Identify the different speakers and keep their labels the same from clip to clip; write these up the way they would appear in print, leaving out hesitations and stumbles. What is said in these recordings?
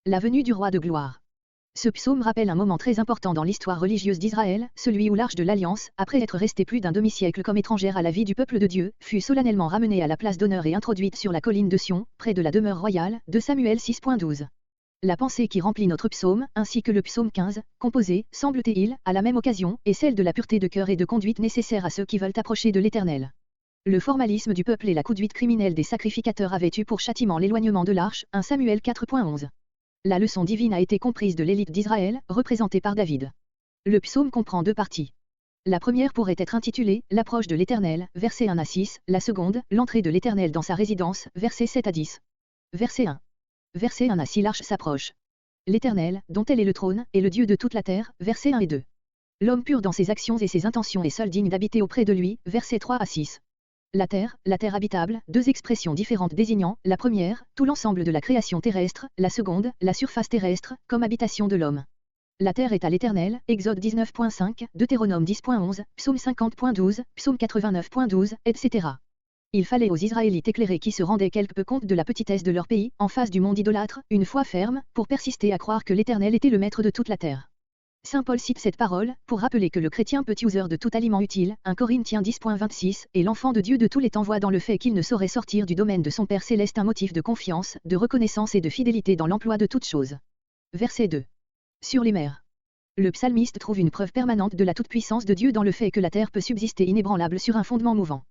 Speaker 1: La venue du roi de gloire. Ce psaume rappelle un moment très important dans l'histoire religieuse d'Israël, celui où l'Arche de l'Alliance, après être restée plus d'un demi-siècle comme étrangère à la vie du peuple de Dieu, fut solennellement ramenée à la place d'honneur et introduite sur la colline de Sion, près de la demeure royale, 2 Samuel 6.12. La pensée qui remplit notre psaume, ainsi que le psaume 15, composé, semble-t-il, à la même occasion, est celle de la pureté de cœur et de conduite nécessaire à ceux qui veulent approcher de l'Éternel. Le formalisme du peuple et la conduite criminelle des sacrificateurs avaient eu pour châtiment l'éloignement de l'Arche, 1 Samuel 4.11. La leçon divine a été comprise de l'élite d'Israël, représentée par David. Le psaume comprend 2 parties. La première pourrait être intitulée « L'approche de l'Éternel », versets 1 à 6, la seconde « L'entrée de l'Éternel dans sa résidence », versets 7 à 10. Verset 1. Verset 1 à 6 L'Arche s'approche. L'Éternel, dont elle est le trône, est le Dieu de toute la terre, versets 1 et 2. L'homme pur dans ses actions et ses intentions est seul digne d'habiter auprès de lui, versets 3 à 6. La terre habitable, 2 expressions différentes désignant, la première, tout l'ensemble de la création terrestre, la seconde, la surface terrestre, comme habitation de l'homme. La terre est à l'Éternel, Exode 19.5, Deutéronome 10.11, Psaume 50.12, Psaume 89.12, etc. Il fallait aux Israélites éclairés qui se rendaient quelque peu compte de la petitesse de leur pays, en face du monde idolâtre, une foi ferme, pour persister à croire que l'Éternel était le maître de toute la terre. Saint Paul cite cette parole, pour rappeler que le chrétien peut user de tout aliment utile, 1 Corinthiens 10.26, et l'enfant de Dieu de tous les temps voit dans le fait qu'il ne saurait sortir du domaine de son Père céleste un motif de confiance, de reconnaissance et de fidélité dans l'emploi de toutes choses. Verset 2. Sur les mers. Le psalmiste trouve une preuve permanente de la toute-puissance de Dieu dans le fait que la terre peut subsister inébranlable sur un fondement mouvant.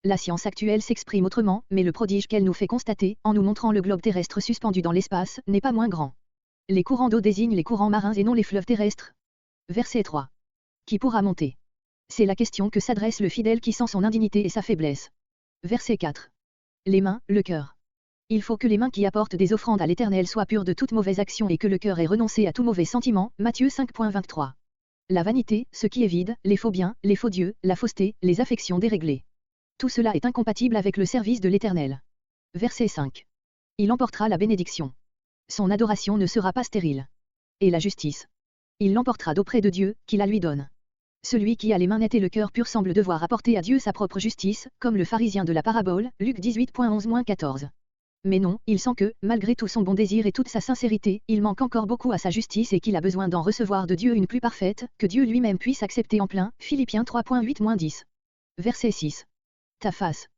Speaker 1: La science actuelle s'exprime autrement, mais le prodige qu'elle nous fait constater, en nous montrant le globe terrestre suspendu dans l'espace, n'est pas moins grand. Les courants d'eau désignent les courants marins et non les fleuves terrestres. Verset 3. Qui pourra monter? C'est la question que s'adresse le fidèle qui sent son indignité et sa faiblesse. Verset 4. Les mains, le cœur. Il faut que les mains qui apportent des offrandes à l'Éternel soient pures de toute mauvaise action et que le cœur ait renoncé à tout mauvais sentiment. Matthieu 5.23. La vanité, ce qui est vide, les faux biens, les faux dieux, la fausseté, les affections déréglées. Tout cela est incompatible avec le service de l'Éternel. Verset 5. Il emportera la bénédiction. Son adoration ne sera pas stérile. Et la justice. Il l'emportera d'auprès de Dieu, qui la lui donne. Celui qui a les mains nettes et le cœur pur semble devoir apporter à Dieu sa propre justice, comme le pharisien de la parabole, Luc 18.11-14. Mais non, il sent que, malgré tout son bon désir et toute sa sincérité, il manque encore beaucoup à sa justice et qu'il a besoin d'en recevoir de Dieu une plus parfaite, que Dieu lui-même puisse accepter en plein. Philippiens 3.8-10. Verset 6. Ta face.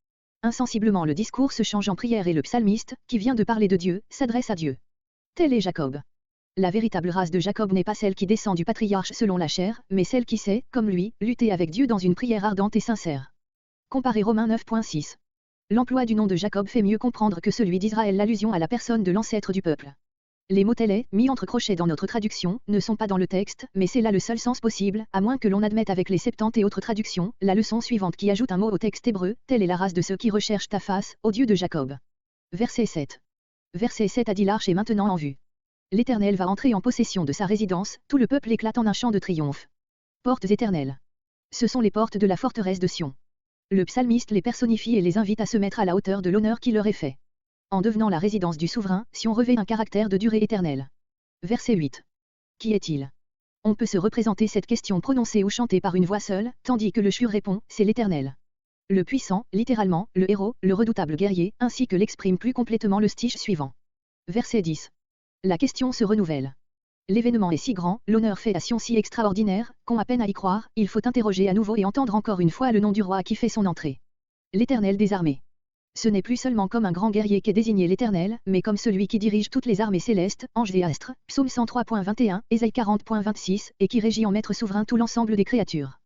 Speaker 1: Insensiblement le discours se change en prière et le psalmiste, qui vient de parler de Dieu, s'adresse à Dieu. Tel est Jacob. La véritable race de Jacob n'est pas celle qui descend du patriarche selon la chair, mais celle qui sait, comme lui, lutter avec Dieu dans une prière ardente et sincère. Comparez Romains 9.6. L'emploi du nom de Jacob fait mieux comprendre que celui d'Israël l'allusion à la personne de l'ancêtre du peuple. Les mots tels mis entre crochets dans notre traduction, ne sont pas dans le texte, mais c'est là le seul sens possible, à moins que l'on admette avec les 70 et autres traductions, la leçon suivante qui ajoute un mot au texte hébreu, telle est la race de ceux qui recherchent ta face, ô Dieu de Jacob. Verset 7. Verset 7 a dit l'arche est maintenant en vue. L'Éternel va entrer en possession de sa résidence, tout le peuple éclate en un chant de triomphe. Portes éternelles. Ce sont les portes de la forteresse de Sion. Le psalmiste les personnifie et les invite à se mettre à la hauteur de l'honneur qui leur est fait. En devenant la résidence du souverain, Sion revêt un caractère de durée éternelle. Verset 8. Qui est-il? On peut se représenter cette question prononcée ou chantée par une voix seule, tandis que le chur répond, c'est l'Éternel. Le puissant, littéralement, le héros, le redoutable guerrier, ainsi que l'exprime plus complètement le stiche suivant. Verset 10. La question se renouvelle. L'événement est si grand, l'honneur fait à Sion si extraordinaire, qu'on a peine à y croire, il faut interroger à nouveau et entendre encore une fois le nom du roi qui fait son entrée. L'Éternel des armées. Ce n'est plus seulement comme un grand guerrier qu'est désigné l'Éternel, mais comme celui qui dirige toutes les armées célestes, anges et astres, Psaume 103.21, Ésaïe 40.26, et qui régit en maître souverain tout l'ensemble des créatures.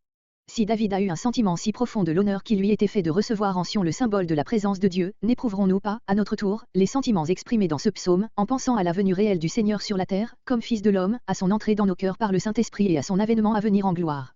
Speaker 1: Si David a eu un sentiment si profond de l'honneur qui lui était fait de recevoir en Sion le symbole de la présence de Dieu, n'éprouverons-nous pas, à notre tour, les sentiments exprimés dans ce psaume, en pensant à la venue réelle du Seigneur sur la terre, comme Fils de l'homme, à son entrée dans nos cœurs par le Saint-Esprit et à son avènement à venir en gloire.